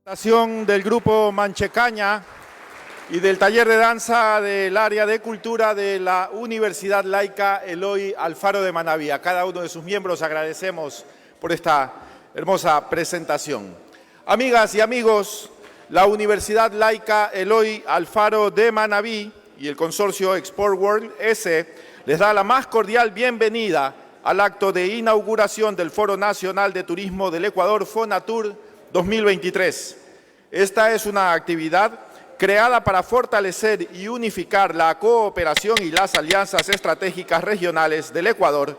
Presentación del grupo Manchecaña y del taller de danza del área de cultura de la Universidad Laica Eloy Alfaro de Manabí. A cada uno de sus miembros agradecemos por esta hermosa presentación. Amigas y amigos, la Universidad Laica Eloy Alfaro de Manabí y el consorcio Export World S les da la más cordial bienvenida al acto de inauguración del Foro Nacional de Turismo del Ecuador, FONATUR 2023. Esta es una actividad creada para fortalecer y unificar la cooperación y las alianzas estratégicas regionales del Ecuador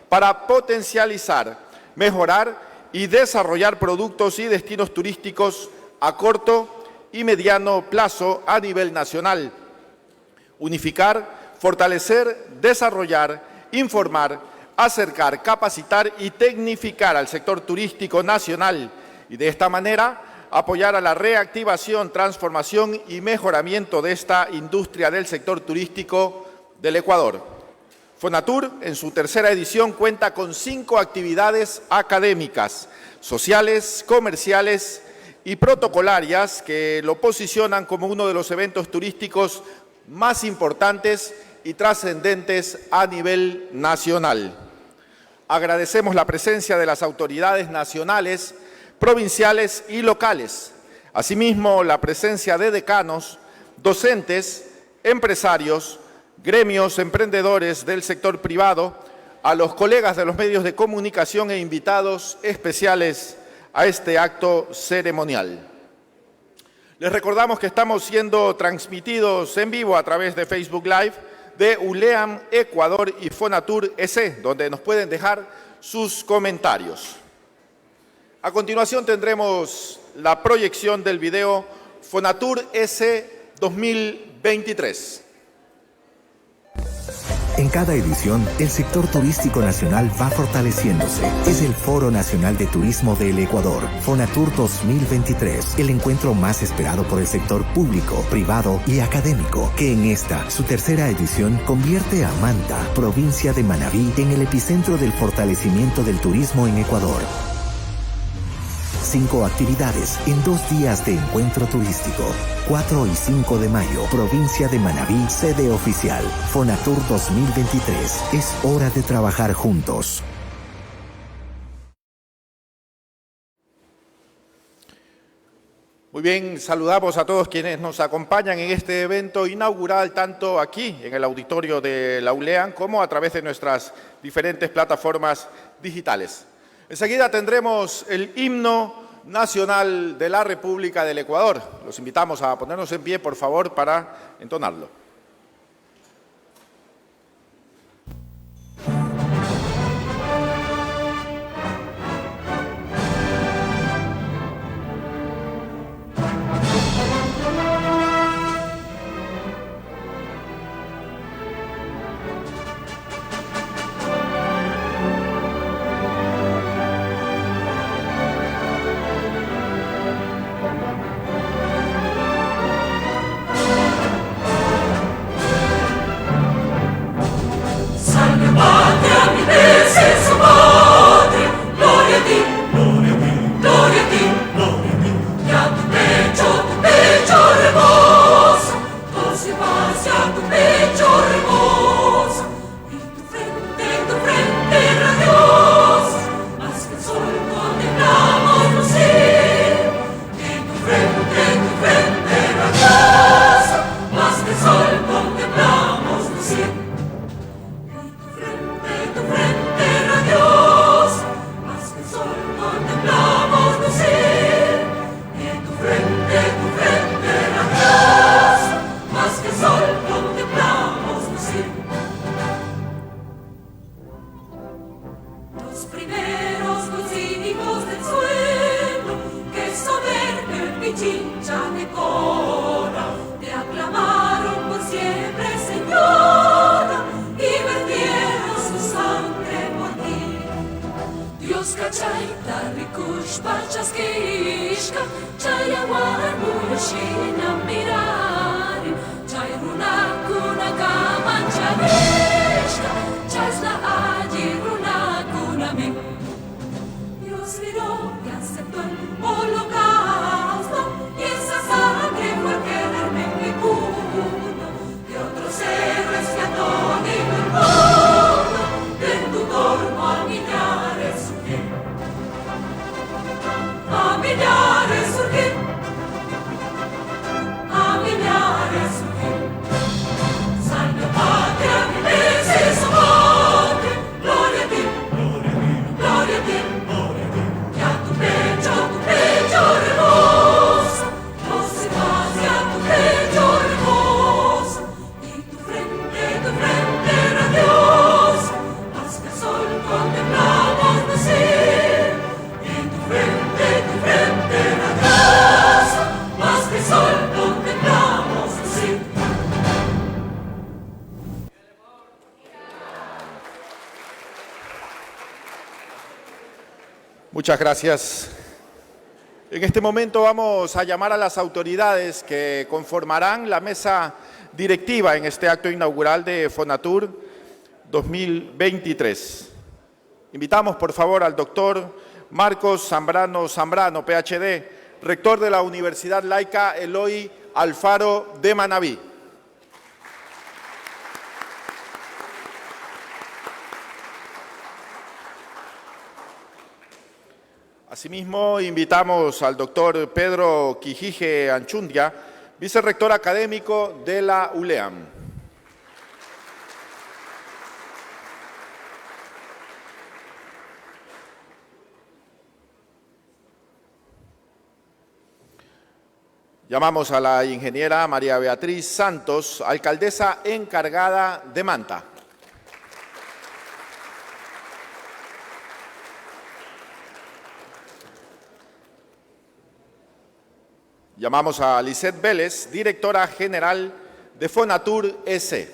para potencializar, mejorar y desarrollar productos y destinos turísticos a corto y mediano plazo a nivel nacional. Unificar, fortalecer, desarrollar, informar, acercar, capacitar y tecnificar al sector turístico nacional y de esta manera apoyar a la reactivación, transformación y mejoramiento de esta industria del sector turístico del Ecuador. FONATUR, en su tercera edición, cuenta con 5 actividades académicas, sociales, comerciales y protocolarias que lo posicionan como uno de los eventos turísticos más importantes y trascendentes a nivel nacional. Agradecemos la presencia de las autoridades nacionales, provinciales y locales. Asimismo, la presencia de decanos, docentes, empresarios, gremios, emprendedores del sector privado, a los colegas de los medios de comunicación e invitados especiales a este acto ceremonial. Les recordamos que estamos siendo transmitidos en vivo a través de Facebook Live de ULEAM Ecuador y FONATUR S, donde nos pueden dejar sus comentarios. A continuación tendremos la proyección del video FONATUR S 2023. En cada edición, el sector turístico nacional va fortaleciéndose. Es el Foro Nacional de Turismo del Ecuador, FONATUR 2023, el encuentro más esperado por el sector público, privado y académico, que en esta, su tercera edición, convierte a Manta, provincia de Manabí, en el epicentro del fortalecimiento del turismo en Ecuador. 5 actividades en 2 días de encuentro turístico. 4 y 5 de mayo, provincia de Manabí, sede oficial. FONATUR 2023. Es hora de trabajar juntos. Muy bien, saludamos a todos quienes nos acompañan en este evento inaugural, tanto aquí en el auditorio de la ULEAM como a través de nuestras diferentes plataformas digitales. Enseguida tendremos el himno nacional de la República del Ecuador. Los invitamos a ponernos en pie, por favor, para entonarlo. Dios miró y aceptó el holocausto. Muchas gracias. En este momento vamos a llamar a las autoridades que conformarán la mesa directiva en este acto inaugural de Fonatur 2023. Invitamos, por favor, al doctor Marcos Zambrano, PhD, rector de la Universidad Laica Eloy Alfaro de Manabí. Asimismo, invitamos al doctor Pedro Quijije Anchundia, vicerrector académico de la ULEAM. Llamamos a la ingeniera María Beatriz Santos, alcaldesa encargada de Manta. Llamamos a Lisette Vélez, directora general de Fonatur S.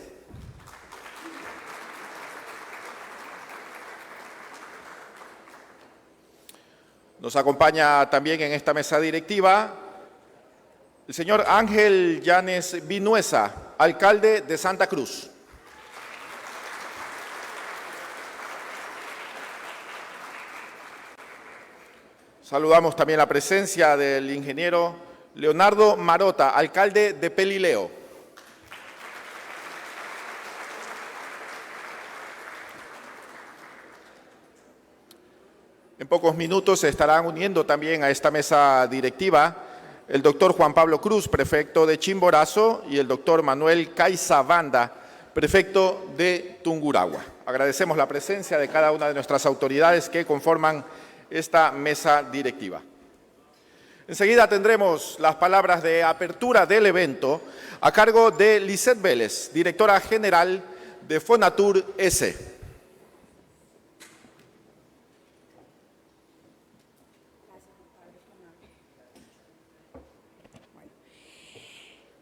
Nos acompaña también en esta mesa directiva el señor Ángel Llanes Vinuesa, alcalde de Santa Cruz. Saludamos también la presencia del ingeniero Leonardo Marota, alcalde de Pelileo. En pocos minutos se estarán uniendo también a esta mesa directiva el doctor Juan Pablo Cruz, prefecto de Chimborazo, y el doctor Manuel Caiza Banda, prefecto de Tungurahua. Agradecemos la presencia de cada una de nuestras autoridades que conforman esta mesa directiva. Enseguida tendremos las palabras de apertura del evento a cargo de Lisette Vélez, directora general de Fonatur S.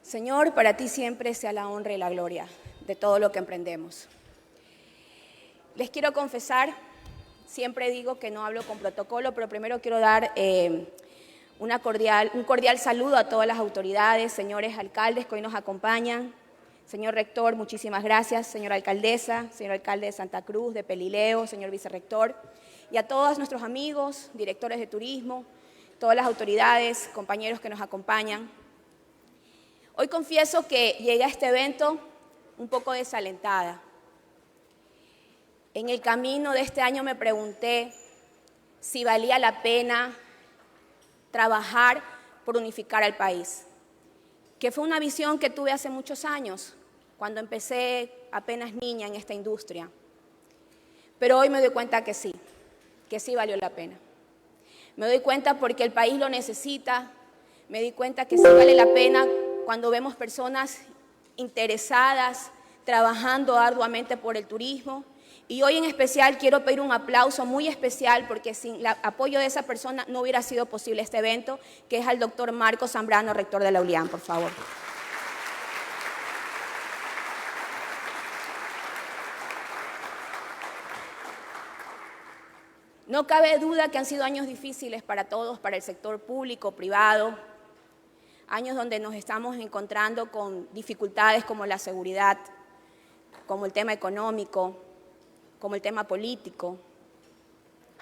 Señor, para ti siempre sea la honra y la gloria de todo lo que emprendemos. Les quiero confesar, siempre digo que no hablo con protocolo, pero primero quiero dar un cordial saludo a todas las autoridades, señores alcaldes que hoy nos acompañan. Señor rector, muchísimas gracias. Señora alcaldesa, señor alcalde de Santa Cruz, de Pelileo, señor vicerrector, y a todos nuestros amigos, directores de turismo, todas las autoridades, compañeros que nos acompañan. Hoy confieso que llegué a este evento un poco desalentada. En el camino de este año me pregunté si valía la pena trabajar por unificar al país, que fue una visión que tuve hace muchos años, cuando empecé apenas niña en esta industria. Pero hoy me doy cuenta que sí valió la pena. Me doy cuenta porque el país lo necesita, me doy cuenta que sí vale la pena cuando vemos personas interesadas, trabajando arduamente por el turismo. Y hoy en especial quiero pedir un aplauso muy especial porque sin el apoyo de esa persona no hubiera sido posible este evento, que es al doctor Marcos Zambrano, rector de la ULEAM, por favor. No cabe duda que han sido años difíciles para todos, para el sector público, privado, años donde nos estamos encontrando con dificultades como la seguridad, como el tema económico, como el tema político.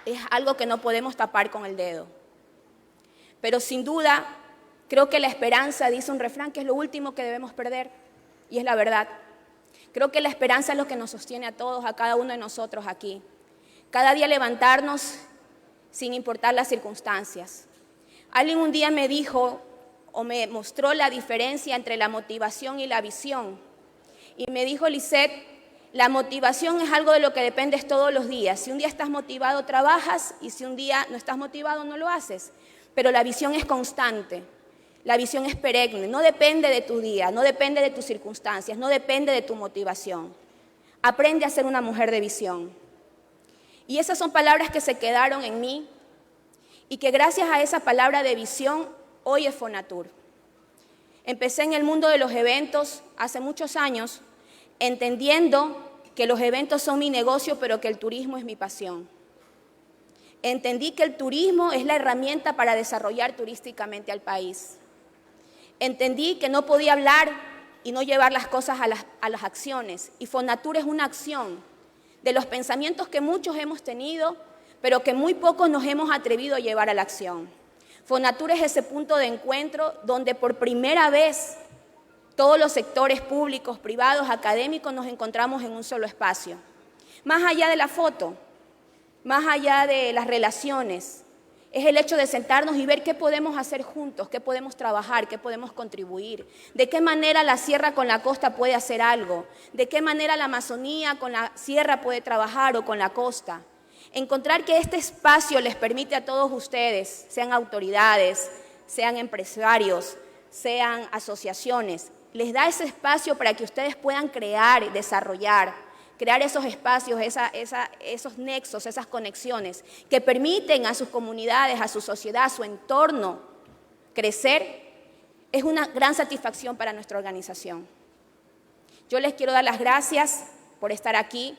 Es algo que no podemos tapar con el dedo. Pero sin duda, creo que la esperanza, dice un refrán, que es lo último que debemos perder, y es la verdad. Creo que la esperanza es lo que nos sostiene a todos, a cada uno de nosotros aquí. Cada día levantarnos sin importar las circunstancias. Alguien un día me dijo o me mostró la diferencia entre la motivación y la visión. Y me dijo, Lisette, la motivación es algo de lo que dependes todos los días. Si un día estás motivado, trabajas, y si un día no estás motivado, no lo haces. Pero la visión es constante, la visión es perenne, no depende de tu día, no depende de tus circunstancias, no depende de tu motivación. Aprende a ser una mujer de visión. Y esas son palabras que se quedaron en mí y que gracias a esa palabra de visión, hoy es Fonatur. Empecé en el mundo de los eventos hace muchos años, entendiendo que los eventos son mi negocio, pero que el turismo es mi pasión. Entendí que el turismo es la herramienta para desarrollar turísticamente al país. Entendí que no podía hablar y no llevar las cosas a las acciones. Y Fonatur es una acción de los pensamientos que muchos hemos tenido, pero que muy pocos nos hemos atrevido a llevar a la acción. Fonatur es ese punto de encuentro donde por primera vez todos los sectores públicos, privados, académicos nos encontramos en un solo espacio. Más allá de la foto, más allá de las relaciones, es el hecho de sentarnos y ver qué podemos hacer juntos, qué podemos trabajar, qué podemos contribuir, de qué manera la sierra con la costa puede hacer algo, de qué manera la Amazonía con la sierra puede trabajar o con la costa. Encontrar que este espacio les permite a todos ustedes, sean autoridades, sean empresarios, sean asociaciones, les da ese espacio para que ustedes puedan crear, desarrollar, crear esos espacios, esos nexos, esas conexiones que permiten a sus comunidades, a su sociedad, a su entorno crecer, es una gran satisfacción para nuestra organización. Yo les quiero dar las gracias por estar aquí.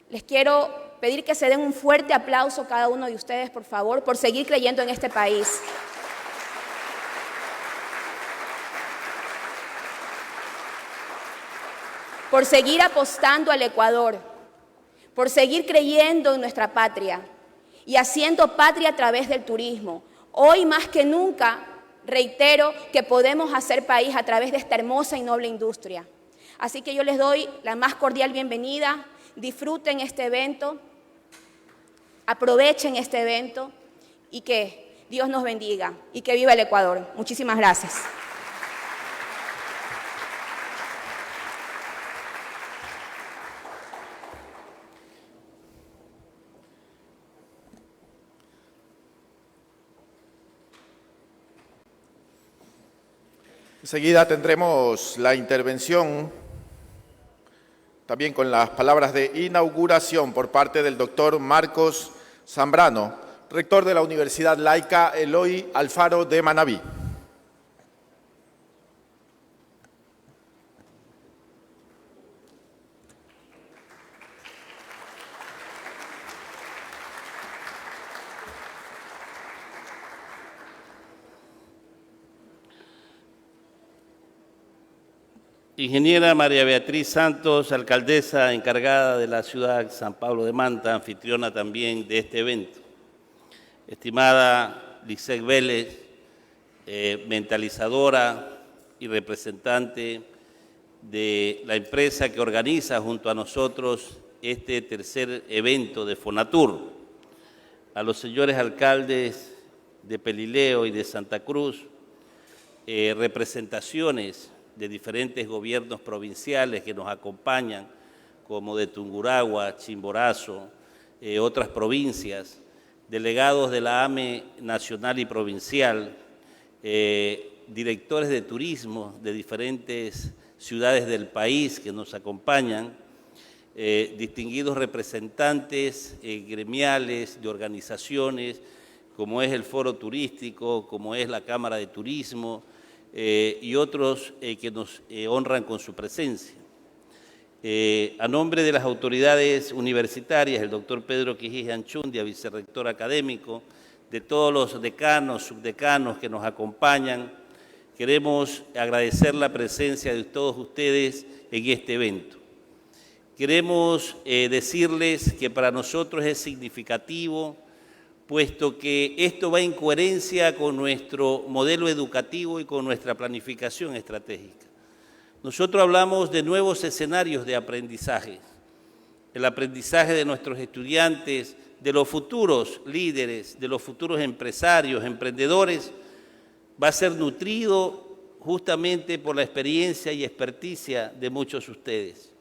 Les quiero pedir que se den un fuerte aplauso a cada uno de ustedes, por favor, por seguir creyendo en este país. Por seguir apostando al Ecuador, por seguir creyendo en nuestra patria y haciendo patria a través del turismo. Hoy más que nunca, reitero que podemos hacer país a través de esta hermosa y noble industria. Así que yo les doy la más cordial bienvenida, disfruten este evento, aprovechen este evento y que Dios nos bendiga y que viva el Ecuador. Muchísimas gracias. Enseguida tendremos la intervención, también con las palabras de inauguración por parte del doctor Marcos Zambrano, rector de la Universidad Laica Eloy Alfaro de Manabí. Ingeniera María Beatriz Santos, alcaldesa encargada de la ciudad San Pablo de Manta, anfitriona también de este evento. Estimada Lisset Vélez, mentalizadora y representante de la empresa que organiza junto a nosotros este tercer evento de Fonatur. A los señores alcaldes de Pelileo y de Santa Cruz, representaciones de diferentes gobiernos provinciales que nos acompañan, como de Tungurahua, Chimborazo, otras provincias, delegados de la AME nacional y provincial, directores de turismo de diferentes ciudades del país que nos acompañan, distinguidos representantes gremiales de organizaciones, como es el Foro Turístico, como es la Cámara de Turismo, y otros que nos honran con su presencia. A nombre de las autoridades universitarias, el doctor Pedro Quijís Anchundia, vicerrector académico, de todos los decanos, subdecanos que nos acompañan, queremos agradecer la presencia de todos ustedes en este evento. Queremos decirles que para nosotros es significativo, puesto que esto va en coherencia con nuestro modelo educativo y con nuestra planificación estratégica. Nosotros hablamos de nuevos escenarios de aprendizaje, el aprendizaje de nuestros estudiantes, de los futuros líderes, de los futuros empresarios, emprendedores, va a ser nutrido justamente por la experiencia y experticia de muchos de ustedes.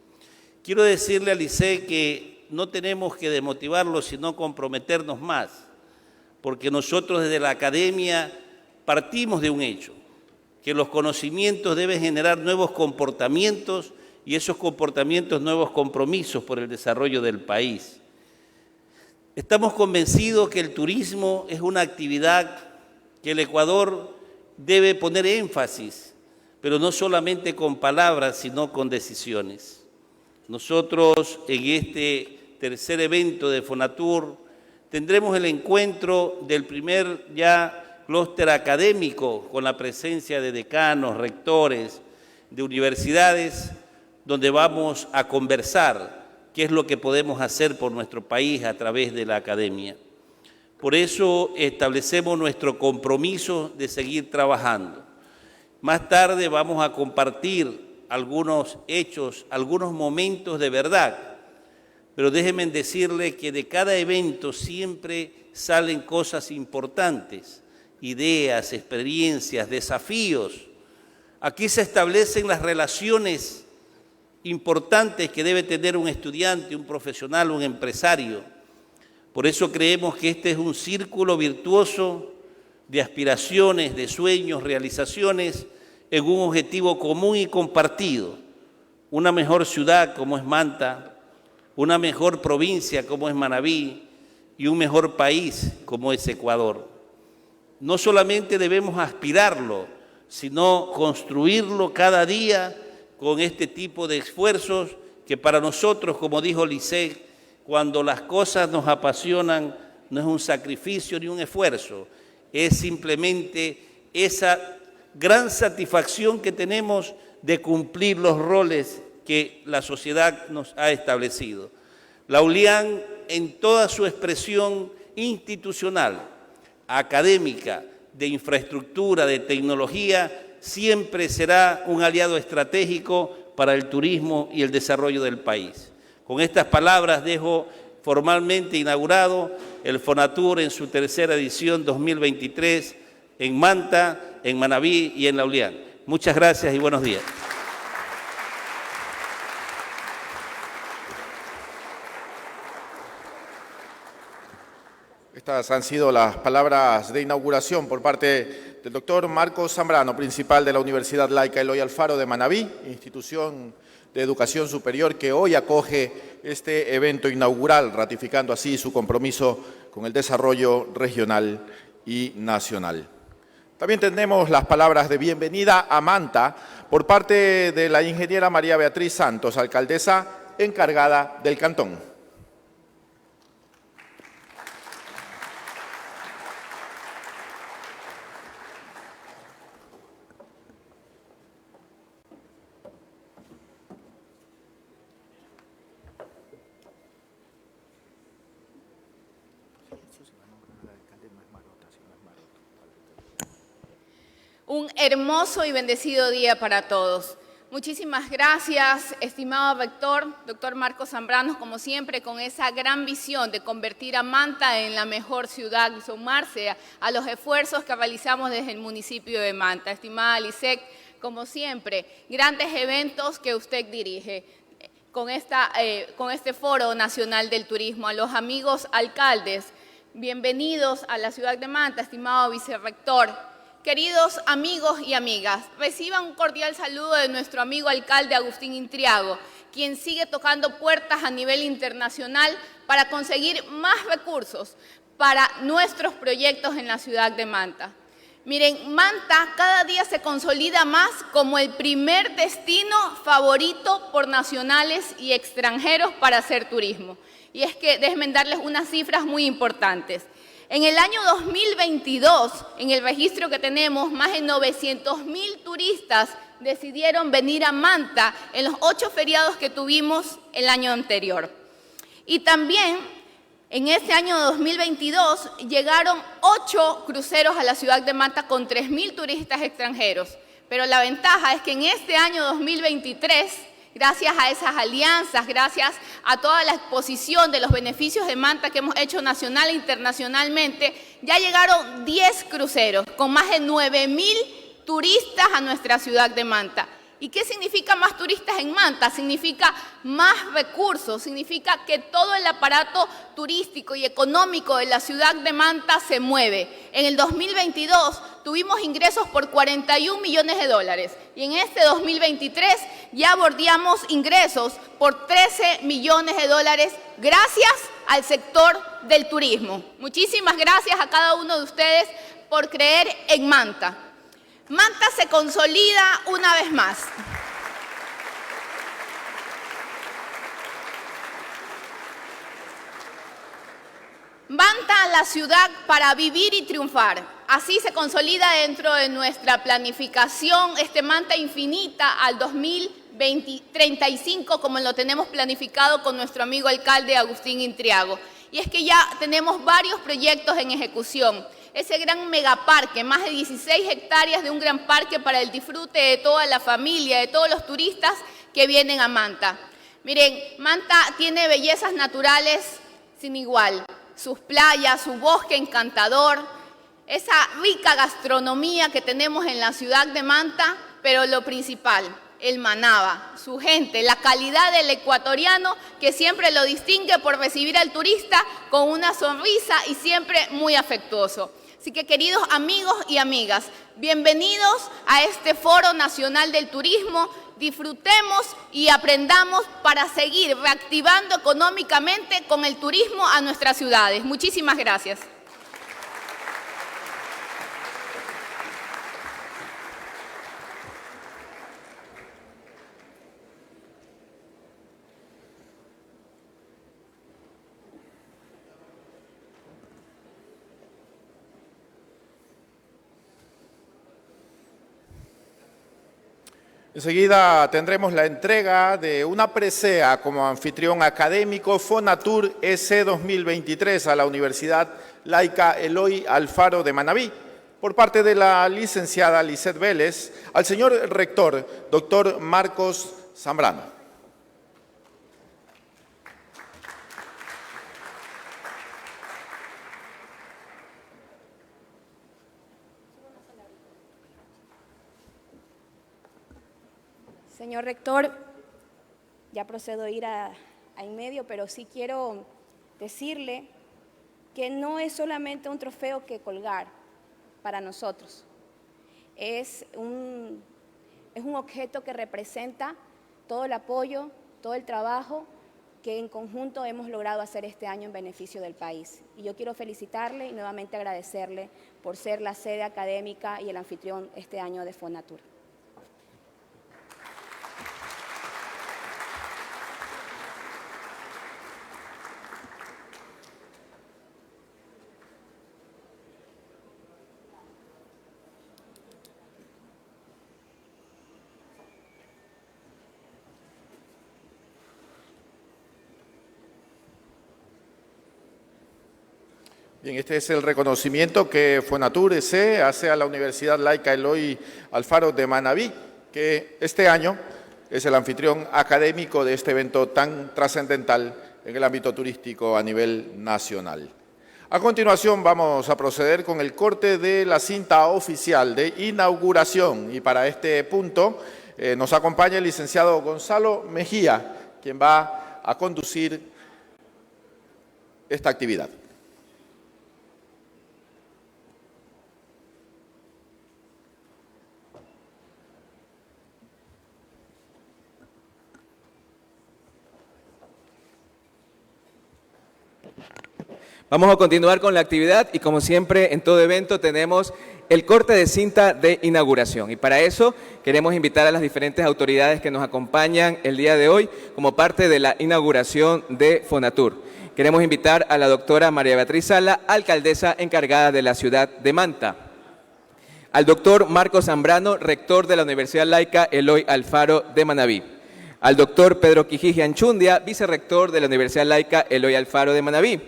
Quiero decirle a Lisset que no tenemos que desmotivarlos, sino comprometernos más, porque nosotros desde la academia partimos de un hecho, que los conocimientos deben generar nuevos comportamientos y esos comportamientos nuevos compromisos por el desarrollo del país. Estamos convencidos que el turismo es una actividad que el Ecuador debe poner énfasis, pero no solamente con palabras, sino con decisiones. Nosotros en este tercer evento de Fonatur Tendremos el encuentro del primer ya clúster académico con la presencia de decanos, rectores de universidades, donde vamos a conversar qué es lo que podemos hacer por nuestro país a través de la academia. Por eso establecemos nuestro compromiso de seguir trabajando. Más tarde vamos a compartir algunos hechos, algunos momentos de verdad, pero déjenme decirles que de cada evento siempre salen cosas importantes, ideas, experiencias, desafíos. Aquí se establecen las relaciones importantes que debe tener un estudiante, un profesional, un empresario. Por eso creemos que este es un círculo virtuoso de aspiraciones, de sueños, realizaciones en un objetivo común y compartido. Una mejor ciudad como es Manta, una mejor provincia como es Manabí y un mejor país como es Ecuador. No solamente debemos aspirarlo, sino construirlo cada día con este tipo de esfuerzos que para nosotros, como dijo Lisset, cuando las cosas nos apasionan, no es un sacrificio ni un esfuerzo, es simplemente esa gran satisfacción que tenemos de cumplir los roles que la sociedad nos ha establecido. La ULIAN, en toda su expresión institucional, académica, de infraestructura, de tecnología, siempre será un aliado estratégico para el turismo y el desarrollo del país. Con estas palabras dejo formalmente inaugurado el Fonatur en su tercera edición 2023 en Manta, en Manabí y en La ULIAN. Muchas gracias y buenos días. Estas han sido las palabras de inauguración por parte del doctor Marcos Zambrano, principal de la Universidad Laica Eloy Alfaro de Manabí, institución de educación superior que hoy acoge este evento inaugural, ratificando así su compromiso con el desarrollo regional y nacional. También tenemos las palabras de bienvenida a Manta por parte de la ingeniera María Beatriz Santos, alcaldesa encargada del cantón. Un hermoso y bendecido día para todos. Muchísimas gracias, estimado rector, doctor Marcos Zambrano, como siempre, con esa gran visión de convertir a Manta en la mejor ciudad y sumarse a los esfuerzos que realizamos desde el municipio de Manta. Estimada Lisset, como siempre, grandes eventos que usted dirige con este Foro Nacional del Turismo. A los amigos alcaldes, bienvenidos a la ciudad de Manta, estimado vicerrector. Queridos amigos y amigas, reciban un cordial saludo de nuestro amigo alcalde Agustín Intriago, quien sigue tocando puertas a nivel internacional para conseguir más recursos para nuestros proyectos en la ciudad de Manta. Miren, Manta cada día se consolida más como el primer destino favorito por nacionales y extranjeros para hacer turismo. Y es que déjenme darles unas cifras muy importantes. En el año 2022, en el registro que tenemos, más de 900.000 turistas decidieron venir a Manta en los 8 feriados que tuvimos el año anterior. Y también en este año 2022 llegaron 8 cruceros a la ciudad de Manta con 3.000 turistas extranjeros. Pero la ventaja es que en este año 2023, gracias a esas alianzas, gracias a toda la exposición de los beneficios de Manta que hemos hecho nacional e internacionalmente, ya llegaron 10 cruceros con más de 9.000 turistas a nuestra ciudad de Manta. ¿Y qué significa más turistas en Manta? Significa más recursos, significa que todo el aparato turístico y económico de la ciudad de Manta se mueve. En el 2022 tuvimos ingresos por $41 millones y en este 2023 ya bordeamos ingresos por $13 millones gracias al sector del turismo. Muchísimas gracias a cada uno de ustedes por creer en Manta. Manta se consolida una vez más. Manta, la ciudad para vivir y triunfar. Así se consolida dentro de nuestra planificación este Manta Infinita al 2035, como lo tenemos planificado con nuestro amigo alcalde Agustín Intriago. Y es que ya tenemos varios proyectos en ejecución. Ese gran megaparque, más de 16 hectáreas de un gran parque para el disfrute de toda la familia, de todos los turistas que vienen a Manta. Miren, Manta tiene bellezas naturales sin igual. Sus playas, su bosque encantador, esa rica gastronomía que tenemos en la ciudad de Manta, pero lo principal, el manaba, su gente, la calidad del ecuatoriano que siempre lo distingue por recibir al turista con una sonrisa y siempre muy afectuoso. Así que, queridos amigos y amigas, bienvenidos a este Foro Nacional del Turismo. Disfrutemos y aprendamos para seguir reactivando económicamente con el turismo a nuestras ciudades. Muchísimas gracias. Enseguida tendremos la entrega de una presea como anfitrión académico Fonatur EC 2023 a la Universidad Laica Eloy Alfaro de Manabí, por parte de la licenciada Lisette Vélez, al señor rector, doctor Marcos Zambrano. Señor rector, ya procedo a ir a en medio, pero sí quiero decirle que no es solamente un trofeo que colgar para nosotros. Es un objeto que representa todo el apoyo, todo el trabajo que en conjunto hemos logrado hacer este año en beneficio del país. Y yo quiero felicitarle y nuevamente agradecerle por ser la sede académica y el anfitrión este año de Fonatur. Bien, este es el reconocimiento que Fonatur EC hace a la Universidad Laica Eloy Alfaro de Manabí, que este año es el anfitrión académico de este evento tan trascendental en el ámbito turístico a nivel nacional. A continuación vamos a proceder con el corte de la cinta oficial de inauguración y para este punto nos acompaña el licenciado Gonzalo Mejía, quien va a conducir esta actividad. Vamos a continuar con la actividad y como siempre en todo evento tenemos el corte de cinta de inauguración y para eso queremos invitar a las diferentes autoridades que nos acompañan el día de hoy como parte de la inauguración de Fonatur. Queremos invitar a la doctora María Beatriz Sala, alcaldesa encargada de la ciudad de Manta, al doctor Marcos Zambrano, rector de la Universidad Laica Eloy Alfaro de Manabí, al doctor Pedro Quijiji Anchundia, vicerrector de la Universidad Laica Eloy Alfaro de Manabí.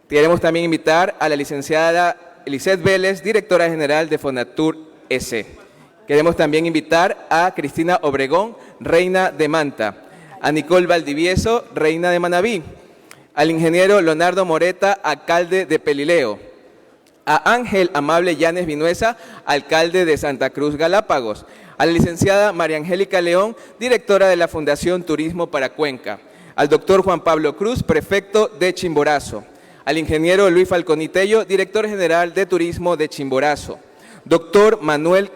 Queremos también invitar a la licenciada Lisette Vélez, directora general de Fonatur EC. Queremos también invitar a Cristina Obregón, reina de Manta, a Nicole Valdivieso, reina de Manabí, al ingeniero Leonardo Moreta, alcalde de Pelileo, a Ángel Amable Llanes Vinuesa, alcalde de Santa Cruz Galápagos, a la licenciada María Angélica León, directora de la Fundación Turismo para Cuenca, al doctor Juan Pablo Cruz, prefecto de Chimborazo, al ingeniero Luis Falconitello, director general de Turismo de Chimborazo, doctor Manuel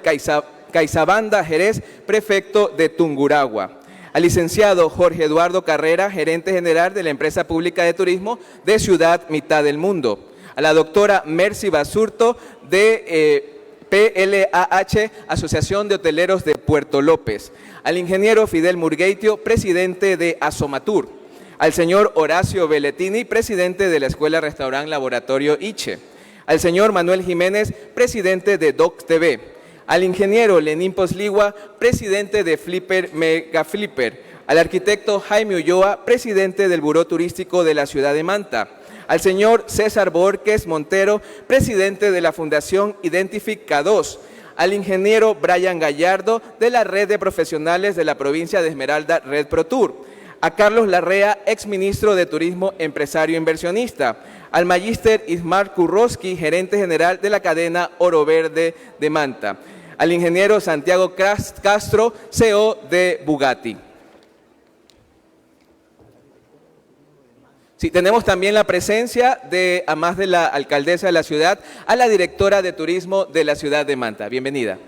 Caizabanda Jerez, prefecto de Tungurahua, al licenciado Jorge Eduardo Carrera, gerente general de la Empresa Pública de Turismo de Ciudad Mitad del Mundo, a la doctora Mercy Basurto de PLAH, Asociación de Hoteleros de Puerto López, al ingeniero Fidel Murgueitio, presidente de Asomatur, al señor Horacio Belletini, presidente de la Escuela Restaurant Laboratorio ICHE, al señor Manuel Jiménez, presidente de Doc TV, al ingeniero Lenín Posligua, presidente de Flipper Mega Flipper, al arquitecto Jaime Ulloa, presidente del Buró Turístico de la ciudad de Manta, al señor César Borges Montero, presidente de la Fundación Identific K2, al ingeniero Brian Gallardo de la Red de Profesionales de la Provincia de Esmeralda Red Pro Tour, a Carlos Larrea, exministro de Turismo, empresario inversionista, al magíster Ismar Kurroski, gerente general de la cadena Oro Verde de Manta, al ingeniero Santiago Castro, CEO de Bugatti. Sí, tenemos también la presencia de, además de la alcaldesa de la ciudad, a la directora de turismo de la ciudad de Manta. Bienvenida.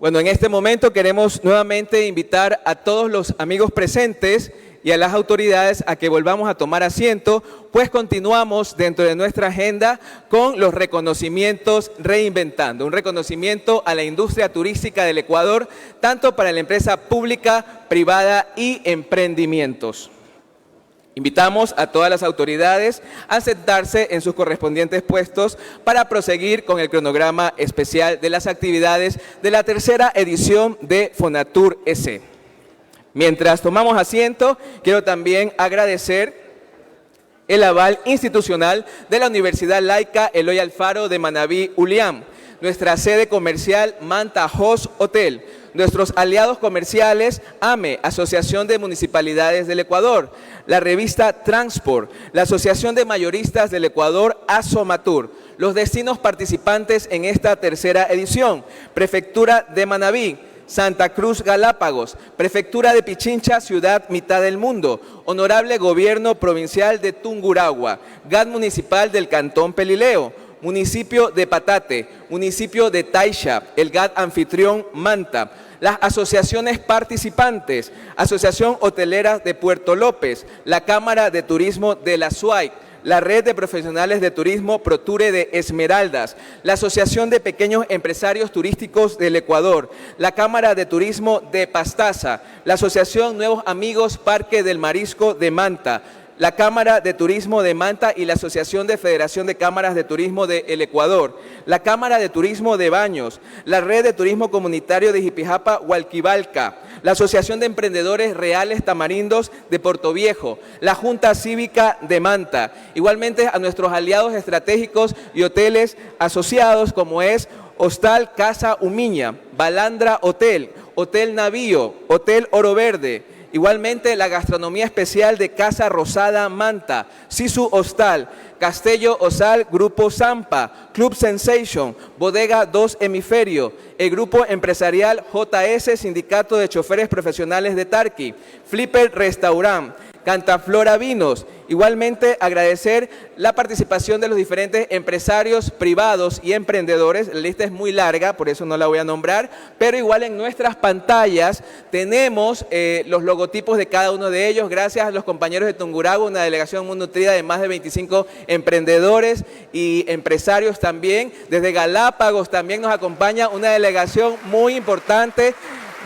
Bueno, en este momento queremos nuevamente invitar a todos los amigos presentes y a las autoridades a que volvamos a tomar asiento, pues continuamos dentro de nuestra agenda con los reconocimientos Reinventando, un reconocimiento a la industria turística del Ecuador, tanto para la empresa pública, privada y emprendimientos. Invitamos a todas las autoridades a sentarse en sus correspondientes puestos para proseguir con el cronograma especial de las actividades de la tercera edición de Fonatur S. Mientras tomamos asiento, quiero también agradecer el aval institucional de la Universidad Laica Eloy Alfaro de Manabí, Ulián, nuestra sede comercial Manta Host Hotel, nuestros aliados comerciales AME, Asociación de Municipalidades del Ecuador, la revista Transport, la Asociación de Mayoristas del Ecuador, Asomatur, los destinos participantes en esta tercera edición, Prefectura de Manabí, Santa Cruz Galápagos, Prefectura de Pichincha, Ciudad Mitad del Mundo, Honorable Gobierno Provincial de Tungurahua, GAT Municipal del Cantón Pelileo, Municipio de Patate, Municipio de Taisha, el GAT Anfitrión Manta, las asociaciones participantes, Asociación Hotelera de Puerto López, la Cámara de Turismo de la SUAI, la Red de Profesionales de Turismo Proture de Esmeraldas, la Asociación de Pequeños Empresarios Turísticos del Ecuador, la Cámara de Turismo de Pastaza, la Asociación Nuevos Amigos Parque del Marisco de Manta, la Cámara de Turismo de Manta y la Asociación de Federación de Cámaras de Turismo del Ecuador, la Cámara de Turismo de Baños, la Red de Turismo Comunitario de Jipijapa, Hualquivalca, la Asociación de Emprendedores Reales Tamarindos de Portoviejo, la Junta Cívica de Manta, igualmente a nuestros aliados estratégicos y hoteles asociados como es Hostal Casa Umiña, Balandra Hotel, Hotel Navío, Hotel Oro Verde, igualmente la gastronomía especial de Casa Rosada Manta, Sisu Hostal, Castello Osal, Grupo Zampa, Club Sensation, Bodega 2 Hemisferio, el Grupo Empresarial JS, Sindicato de Choferes Profesionales de Tarqui, Flipper Restaurant, Cantaflora Vinos. Igualmente agradecer la participación de los diferentes empresarios privados y emprendedores. La lista es muy larga, por eso no la voy a nombrar, pero igual en nuestras pantallas tenemos los logotipos de cada uno de ellos. Gracias a los compañeros de Tungurahua, una delegación muy nutrida de más de 25 emprendedores y empresarios también. Desde Galápagos también nos acompaña una delegación muy importante.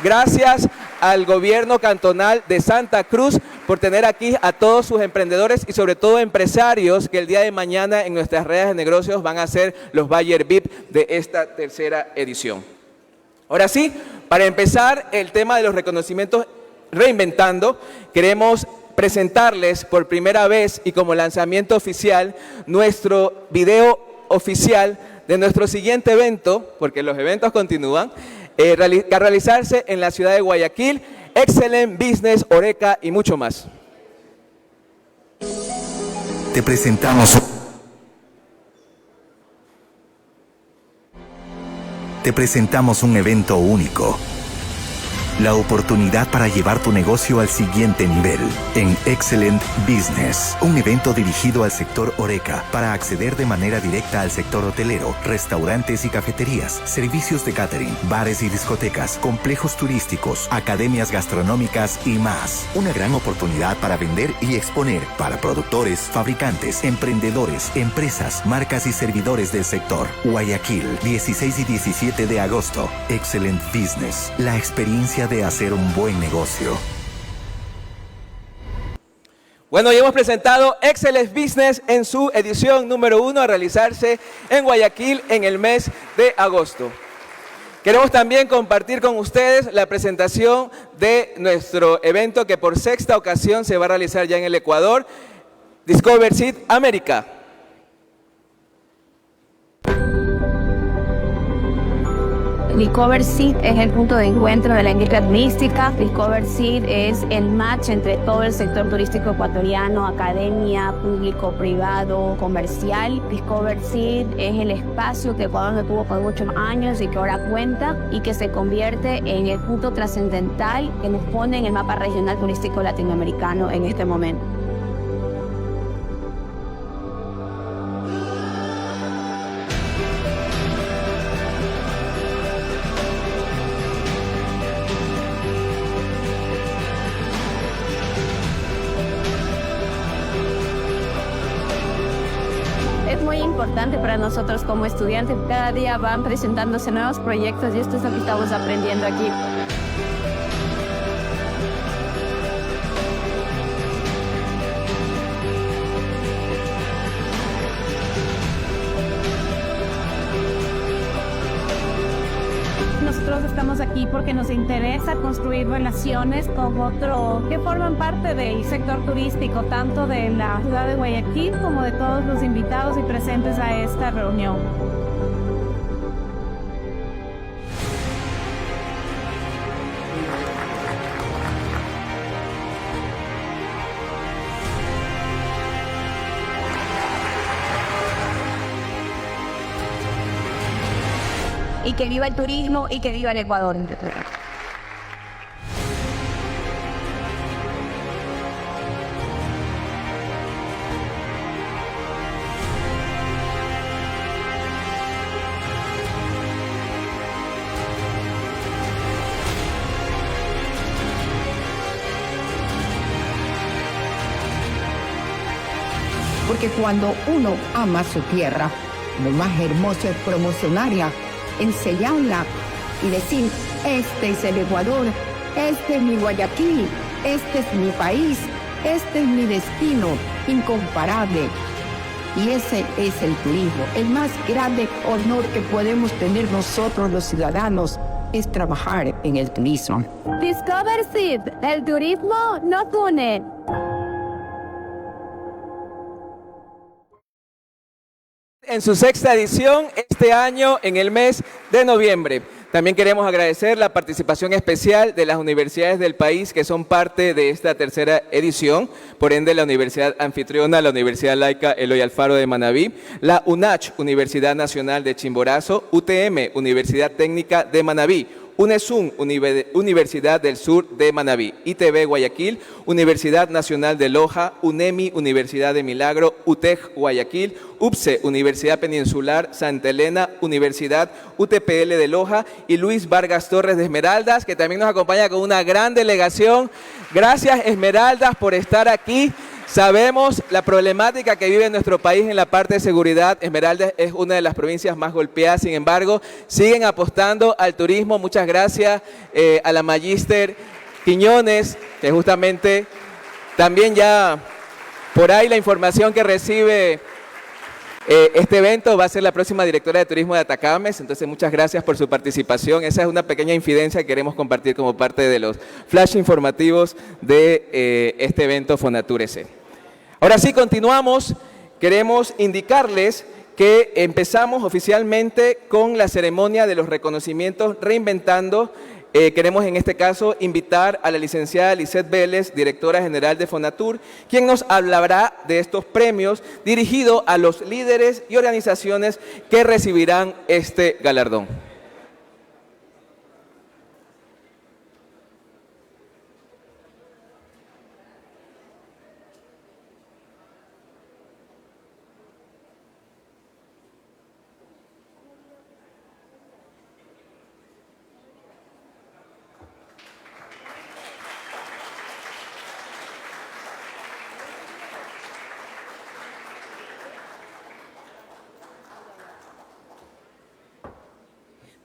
Gracias al gobierno cantonal de Santa Cruz por tener aquí a todos sus emprendedores y sobre todo empresarios que el día de mañana en nuestras redes de negocios van a ser los Bayer VIP de esta tercera edición. Ahora sí, para empezar el tema de los reconocimientos Reinventando, queremos presentarles por primera vez y como lanzamiento oficial nuestro video oficial de nuestro siguiente evento, porque los eventos continúan, a realizarse en la ciudad de Guayaquil, Excellent Business, Oreca y mucho más. Te presentamos un evento único, la oportunidad para llevar tu negocio al siguiente nivel en Excellent Business, un evento dirigido al sector HoReCa para acceder de manera directa al sector hotelero, restaurantes y cafeterías, servicios de catering, bares y discotecas, complejos turísticos, academias gastronómicas y más. Una gran oportunidad para vender y exponer para productores, fabricantes, emprendedores, empresas, marcas y servidores del sector. Guayaquil, 16 y 17 de agosto. Excellent Business, la experiencia de hacer un buen negocio. Bueno, ya hemos presentado Excellent Business en su edición número 1 a realizarse en Guayaquil en el mes de agosto. Queremos también compartir con ustedes la presentación de nuestro evento que por sexta ocasión se va a realizar ya en el Ecuador, Discover Seed América. Discover Seed es el punto de encuentro de la industria turística. Discover Seed es el match entre todo el sector turístico ecuatoriano, academia, público, privado, comercial. Discover Seed es el espacio que Ecuador no tuvo por muchos años y que ahora cuenta y que se convierte en el punto trascendental que nos pone en el mapa regional turístico latinoamericano en este momento. Es muy importante para nosotros como estudiantes, cada día van presentándose nuevos proyectos y esto es lo que estamos aprendiendo aquí. Nosotros estamos aquí porque nos interesa construir relaciones con otros que forman parte del sector turístico, tanto de la ciudad de Guayaquil como de todos los invitados y presentes a esta reunión. Y que viva el turismo y que viva el Ecuador. Porque cuando uno ama su tierra, lo más hermoso es promocionarla, enseñarla y decir, este es el Ecuador, este es mi Guayaquil, este es mi país, este es mi destino incomparable. Y ese es el turismo. El más grande honor que podemos tener nosotros los ciudadanos es trabajar en el turismo. Discover Seed, el turismo nos une. En su sexta edición este año en el mes de noviembre. También queremos agradecer la participación especial de las universidades del país que son parte de esta tercera edición, por ende la Universidad Anfitriona, la Universidad Laica Eloy Alfaro de Manabí, la UNACH, Universidad Nacional de Chimborazo, UTM, Universidad Técnica de Manabí, UNESUN, Universidad del Sur de Manabí, ITB Guayaquil, Universidad Nacional de Loja, UNEMI, Universidad de Milagro, UTEG Guayaquil, UPSE, Universidad Peninsular Santa Elena, Universidad UTPL de Loja y Luis Vargas Torres de Esmeraldas, que también nos acompaña con una gran delegación. Gracias, Esmeraldas, por estar aquí. Sabemos la problemática que vive nuestro país en la parte de seguridad. Esmeraldas es una de las provincias más golpeadas, sin embargo, siguen apostando al turismo. Muchas gracias a la Magíster Quiñones, que justamente también ya por ahí la información que recibe este evento va a ser la próxima directora de turismo de Atacames, entonces muchas gracias por su participación. Esa es una pequeña infidencia que queremos compartir como parte de los flash informativos de este evento Fonatur EC. Ahora sí, continuamos. Queremos indicarles que empezamos oficialmente con la ceremonia de los reconocimientos Reinventando. Queremos en este caso invitar a la licenciada Lisette Vélez, directora general de Fonatur, quien nos hablará de estos premios dirigidos a los líderes y organizaciones que recibirán este galardón.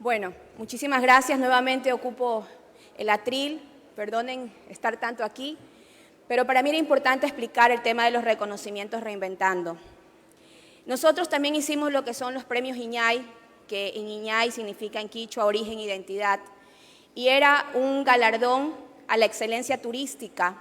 Bueno, muchísimas gracias. Nuevamente ocupo el atril. Perdonen estar tanto aquí, pero para mí era importante explicar el tema de los reconocimientos Reinventando. Nosotros también hicimos lo que son los premios Iñay, que en Iñay significa en quichua origen, identidad, y era un galardón a la excelencia turística,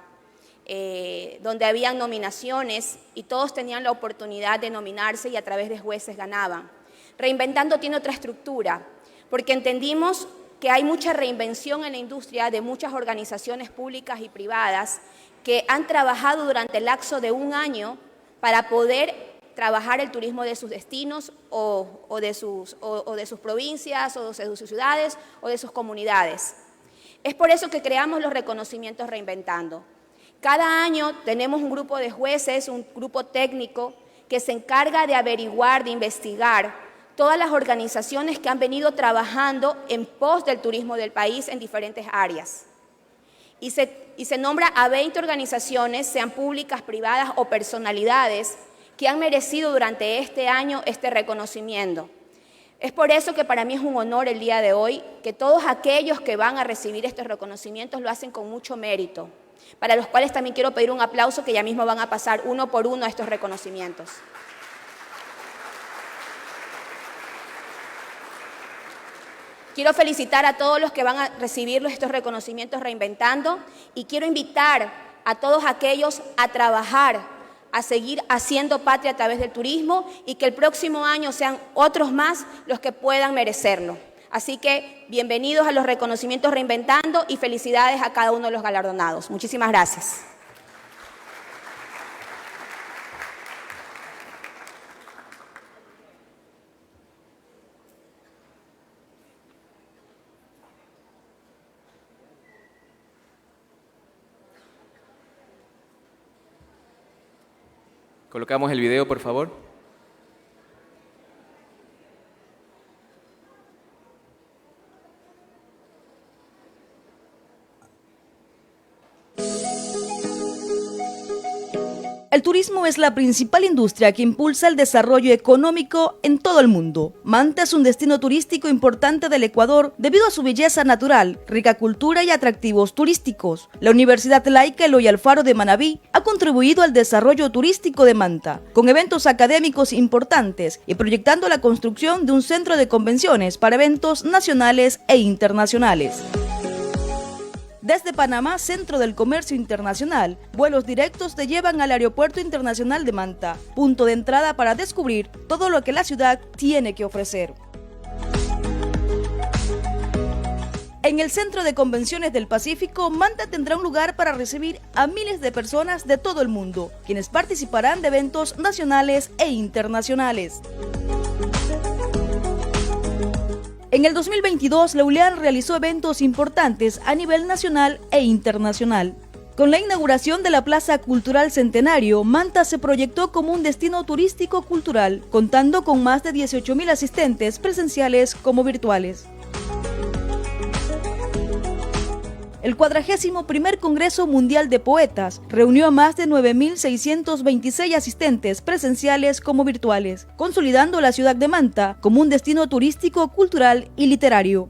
donde habían nominaciones y todos tenían la oportunidad de nominarse y a través de jueces ganaban. Reinventando tiene otra estructura, porque entendimos que hay mucha reinvención en la industria de muchas organizaciones públicas y privadas que han trabajado durante el lapso de un año para poder trabajar el turismo de sus destinos o de sus provincias, o de sus ciudades, o de sus comunidades. Es por eso que creamos los reconocimientos Reinventando. Cada año tenemos un grupo de jueces, un grupo técnico que se encarga de averiguar, de investigar todas las organizaciones que han venido trabajando en pos del turismo del país en diferentes áreas. Y se nombra a 20 organizaciones, sean públicas, privadas o personalidades, que han merecido durante este año este reconocimiento. Es por eso que para mí es un honor el día de hoy que todos aquellos que van a recibir estos reconocimientos lo hacen con mucho mérito, para los cuales también quiero pedir un aplauso, que ya mismo van a pasar uno por uno a estos reconocimientos. Quiero felicitar a todos los que van a recibir estos reconocimientos Reinventando y quiero invitar a todos aquellos a trabajar, a seguir haciendo patria a través del turismo y que el próximo año sean otros más los que puedan merecerlo. Así que bienvenidos a los reconocimientos Reinventando y felicidades a cada uno de los galardonados. Muchísimas gracias. Colocamos el video, por favor. El turismo es la principal industria que impulsa el desarrollo económico en todo el mundo. Manta es un destino turístico importante del Ecuador debido a su belleza natural, rica cultura y atractivos turísticos. La Universidad Laica Eloy Alfaro de Manabí ha contribuido al desarrollo turístico de Manta, con eventos académicos importantes y proyectando la construcción de un centro de convenciones para eventos nacionales e internacionales. Desde Panamá, Centro del Comercio Internacional, vuelos directos te llevan al Aeropuerto Internacional de Manta, punto de entrada para descubrir todo lo que la ciudad tiene que ofrecer. En el Centro de Convenciones del Pacífico, Manta tendrá un lugar para recibir a miles de personas de todo el mundo, quienes participarán de eventos nacionales e internacionales. En el 2022, la ULEAN realizó eventos importantes a nivel nacional e internacional. Con la inauguración de la Plaza Cultural Centenario, Manta se proyectó como un destino turístico cultural, contando con más de 18.000 asistentes presenciales como virtuales. El 41º Congreso Mundial de Poetas reunió a más de 9.626 asistentes presenciales como virtuales, consolidando la ciudad de Manta como un destino turístico, cultural y literario.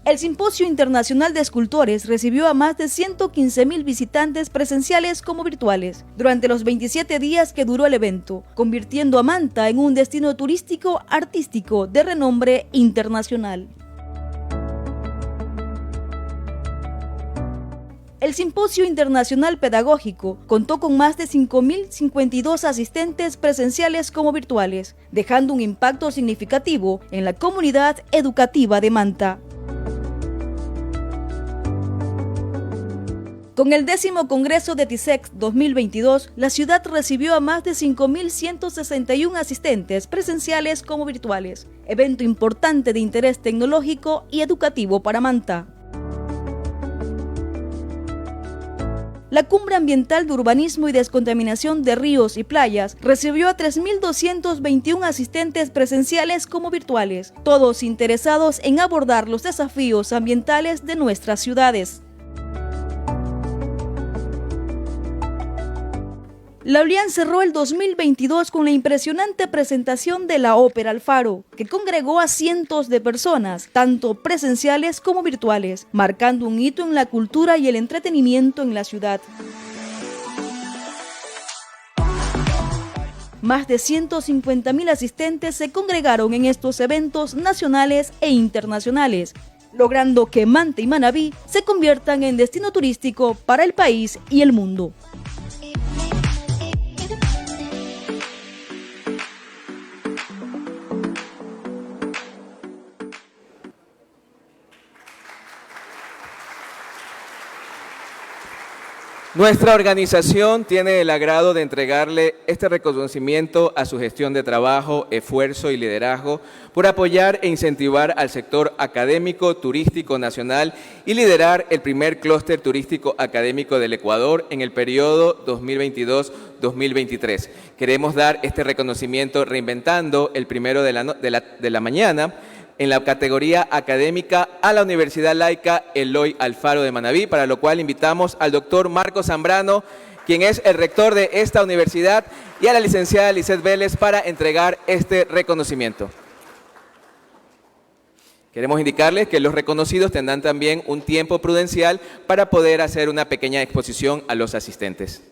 El Simposio Internacional de Escultores recibió a más de 115.000 visitantes presenciales como virtuales durante los 27 días que duró el evento, convirtiendo a Manta en un destino turístico artístico de renombre internacional. El Simposio Internacional Pedagógico contó con más de 5.052 asistentes presenciales como virtuales, dejando un impacto significativo en la comunidad educativa de Manta. Con el 10º Congreso de TISEX 2022, la ciudad recibió a más de 5.161 asistentes presenciales como virtuales, evento importante de interés tecnológico y educativo para Manta. La Cumbre Ambiental de Urbanismo y Descontaminación de Ríos y Playas recibió a 3.221 asistentes presenciales como virtuales, todos interesados en abordar los desafíos ambientales de nuestras ciudades. La ULIAN cerró el 2022 con la impresionante presentación de la Ópera El Faro, que congregó a cientos de personas, tanto presenciales como virtuales, marcando un hito en la cultura y el entretenimiento en la ciudad. Más de 150.000 asistentes se congregaron en estos eventos nacionales e internacionales, logrando que Manta y Manabí se conviertan en destino turístico para el país y el mundo. Nuestra organización tiene el agrado de entregarle este reconocimiento a su gestión de trabajo, esfuerzo y liderazgo por apoyar e incentivar al sector académico turístico nacional y liderar el primer clúster turístico académico del Ecuador en el periodo 2022-2023. Queremos dar este reconocimiento reinventando el primero de la mañana en la categoría académica a la Universidad Laica Eloy Alfaro de Manabí, para lo cual invitamos al doctor Marcos Zambrano, quien es el rector de esta universidad, y a la licenciada Lisette Vélez para entregar este reconocimiento. Queremos indicarles que los reconocidos tendrán también un tiempo prudencial para poder hacer una pequeña exposición a los asistentes.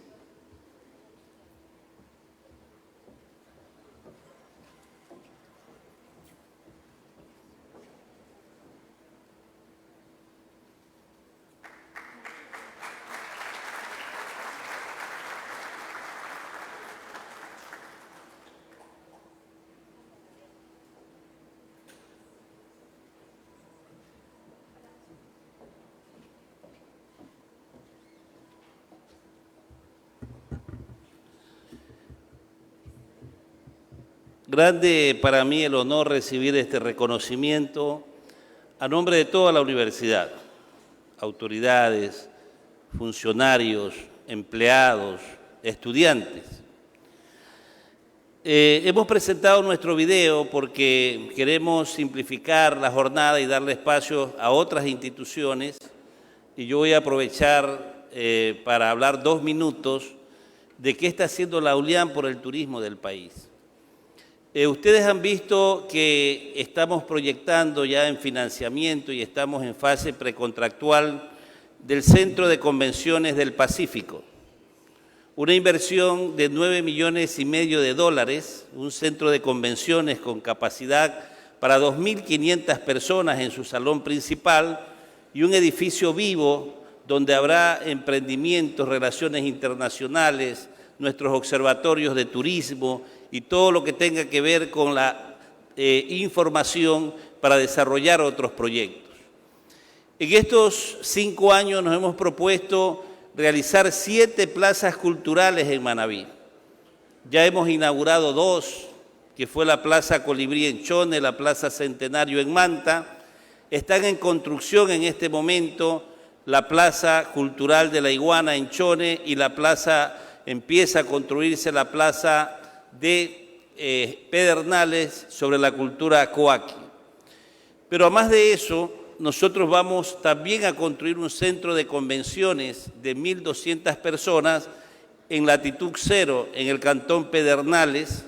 Grande para mí el honor recibir este reconocimiento a nombre de toda la universidad, autoridades, funcionarios, empleados, estudiantes. Hemos presentado nuestro video porque queremos simplificar la jornada y darle espacio a otras instituciones, y yo voy a aprovechar para hablar 2 minutos de qué está haciendo la ULIAN por el turismo del país. Ustedes han visto que estamos proyectando ya en financiamiento y estamos en fase precontractual del Centro de Convenciones del Pacífico. Una inversión de $9,5 millones de dólares, un centro de convenciones con capacidad para 2.500 personas en su salón principal y un edificio vivo donde habrá emprendimientos, relaciones internacionales, nuestros observatorios de turismo y todo lo que tenga que ver con la información para desarrollar otros proyectos. En estos 5 años nos hemos propuesto realizar 7 plazas culturales en Manabí. Ya hemos inaugurado 2, que fue la Plaza Colibrí en Chone, la Plaza Centenario en Manta. Están en construcción en este momento la Plaza Cultural de la Iguana en Chone y empieza a construirse la Plaza de Pedernales sobre la cultura coaqui. Pero además de eso, nosotros vamos también a construir un centro de convenciones de 1.200 personas en latitud 0 en el cantón Pedernales,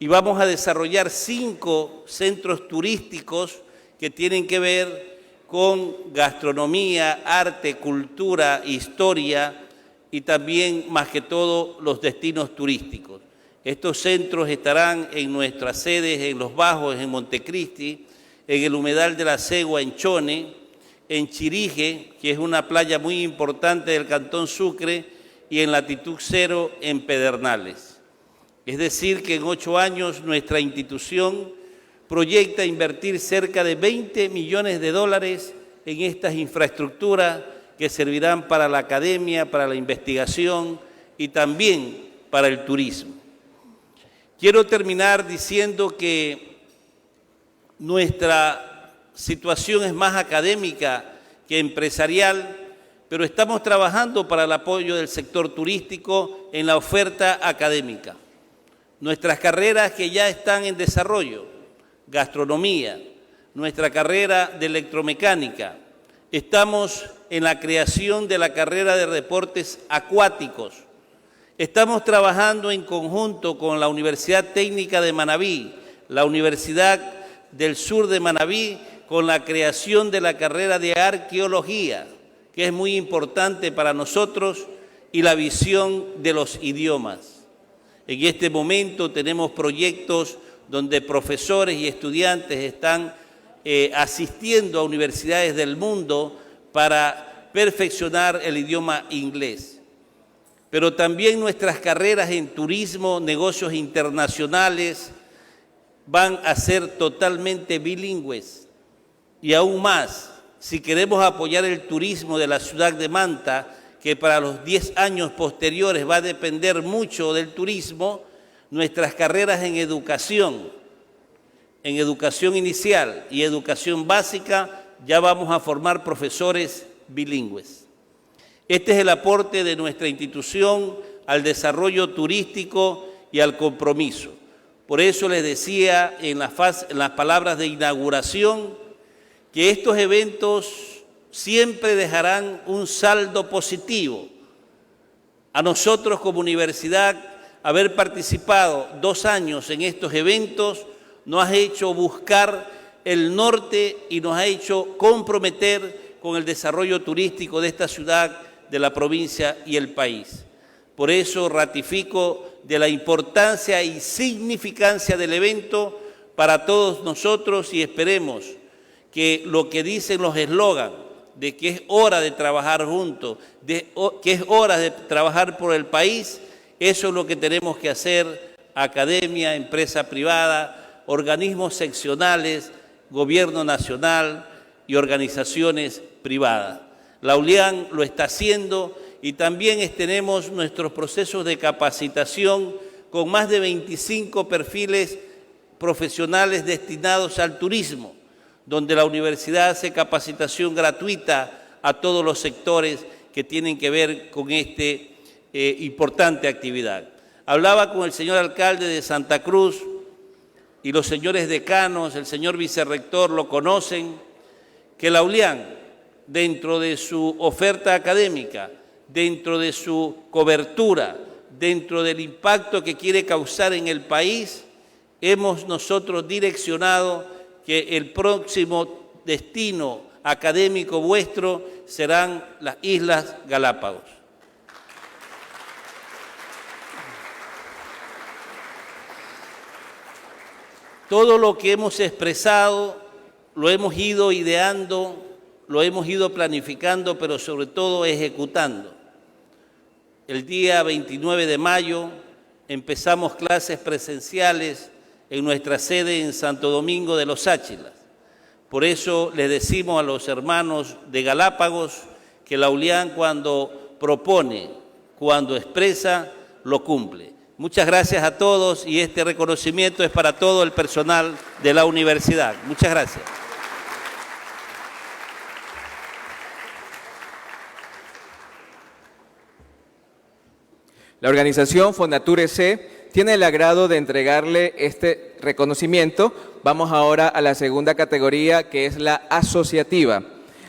y vamos a desarrollar 5 centros turísticos que tienen que ver con gastronomía, arte, cultura, historia y también, más que todo, los destinos turísticos. Estos centros estarán en nuestras sedes en Los Bajos, en Montecristi, en el Humedal de la Cegua, en Chone, en Chirije, que es una playa muy importante del Cantón Sucre, y en latitud 0 en Pedernales. Es decir, que en 8 años nuestra institución proyecta invertir cerca de $20 millones en estas infraestructuras que servirán para la academia, para la investigación y también para el turismo. Quiero terminar diciendo que nuestra situación es más académica que empresarial, pero estamos trabajando para el apoyo del sector turístico en la oferta académica. Nuestras carreras que ya están en desarrollo, gastronomía, nuestra carrera de electromecánica, estamos en la creación de la carrera de deportes acuáticos, Estamos trabajando en conjunto con la Universidad Técnica de Manabí, la Universidad del Sur de Manabí, con la creación de la carrera de arqueología, que es muy importante para nosotros, y la visión de los idiomas. En este momento tenemos proyectos donde profesores y estudiantes están asistiendo a universidades del mundo para perfeccionar el idioma inglés. Pero también nuestras carreras en turismo, negocios internacionales, van a ser totalmente bilingües. Y aún más, si queremos apoyar el turismo de la ciudad de Manta, que para los 10 años posteriores va a depender mucho del turismo, nuestras carreras en educación inicial y educación básica, ya vamos a formar profesores bilingües. Este es el aporte de nuestra institución al desarrollo turístico y al compromiso. Por eso les decía en las palabras de inauguración que estos eventos siempre dejarán un saldo positivo. A nosotros como universidad, haber participado 2 años en estos eventos nos ha hecho buscar el norte y nos ha hecho comprometer con el desarrollo turístico de esta ciudad, de la provincia y el país. Por eso ratifico de la importancia y significancia del evento para todos nosotros y esperemos que lo que dicen los eslogans, de que es hora de trabajar juntos, que es hora de trabajar por el país, eso es lo que tenemos que hacer, academia, empresa privada, organismos seccionales, gobierno nacional y organizaciones privadas. La ULIAN lo está haciendo y también tenemos nuestros procesos de capacitación con más de 25 perfiles profesionales destinados al turismo, donde la universidad hace capacitación gratuita a todos los sectores que tienen que ver con esta importante actividad. Hablaba con el señor alcalde de Santa Cruz y los señores decanos, el señor vicerrector lo conocen, que la ULIAN, dentro de su oferta académica, dentro de su cobertura, dentro del impacto que quiere causar en el país, hemos nosotros direccionado que el próximo destino académico vuestro serán las Islas Galápagos. Todo lo que hemos expresado lo hemos ido ideando, lo hemos ido planificando, pero sobre todo ejecutando. El día 29 de mayo empezamos clases presenciales en nuestra sede en Santo Domingo de los Áchilas. Por eso les decimos a los hermanos de Galápagos que la ULIAN cuando propone, cuando expresa, lo cumple. Muchas gracias a todos y este reconocimiento es para todo el personal de la universidad. Muchas gracias. La organización Fonatur EC tiene el agrado de entregarle este reconocimiento. Vamos ahora a la segunda categoría, que es la asociativa.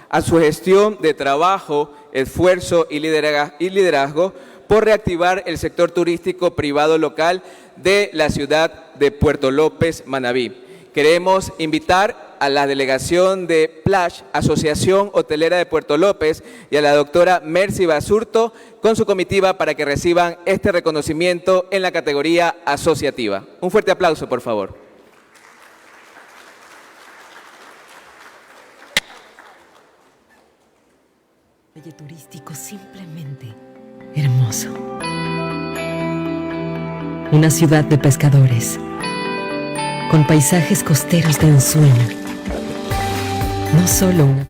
A su gestión de trabajo, esfuerzo y liderazgo por reactivar el sector turístico privado local de la ciudad de Puerto López, Manabí. Queremos invitar a la delegación de Plash, Asociación Hotelera de Puerto López, y a la doctora Mercy Basurto con su comitiva para que reciban este reconocimiento en la categoría asociativa. Un fuerte aplauso, por favor. Valle turístico simplemente hermoso. Una ciudad de pescadores, con paisajes costeros de ensueño. No solo una